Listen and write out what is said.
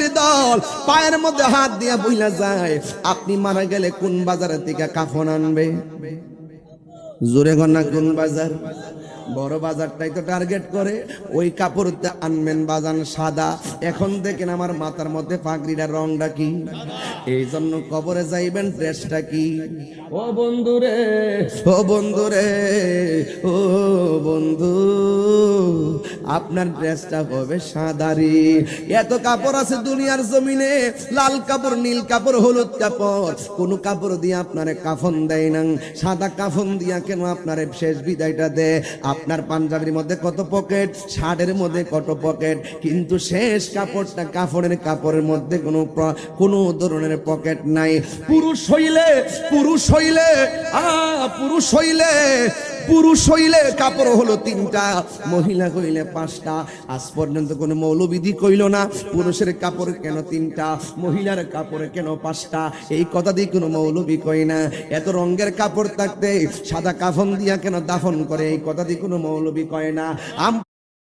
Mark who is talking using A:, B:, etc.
A: নবীর দল পায়ের মধ্যে হাত দিয়ে বইলা যায়, আপনি মারা গেলে কোন বাজারের থেকে কাফন আনবে? জোরে গন্না কোন বাজার? বড় বাজারটাই তো টার্গেট করে। ওই কাপড়টা আনবেন বাজান সাদা। এখন দেখেন আমার মাথার মধ্যে পাগড়িটার রংটা কি, এই জন্য কবরে যাইবেন ড্রেসটা কি? ও বন্ধুরে, ও বন্ধুরে, ও বন্ধু, আপনার ড্রেসটা হবে সাদারি। এত কাপড় আছে দুনিয়ার জমিনে, লাল কাপড়, নীল কাপড়, হলুদ কাপড়, কোন কাপড় দিয়ে আপনারে কাফন দেয় না। সাদা কাফন দিয়া কেন আপনারে শেষ বিদায়টা দেয়? আপনার পাঞ্জাবির মধ্যে কত পকেট, শার্টের মধ্যে কত পকেট, কিন্তু শেষ কাপড়টা কাফনের কাপড়ের মধ্যে কোনো ধরনের পকেট নাই। পুরুষ হইলে পুরুষ হইলে কাপড় হলো 3টা, মহিলা হইলে 5টা। আজ পর্যন্ত কোনো মৌলবিধি কইল না পুরুষের কাপড় কেন 3টা, মহিলার কাপড় কেন 5টা। এই কথা দিয়ে কোনো মৌলবি কই না। এত রঙের কাপড় থাকতে সাদা কাফন দিয়া কেন দাফন করে, এই কথা দিয়ে কোনো মৌলবি কয় না।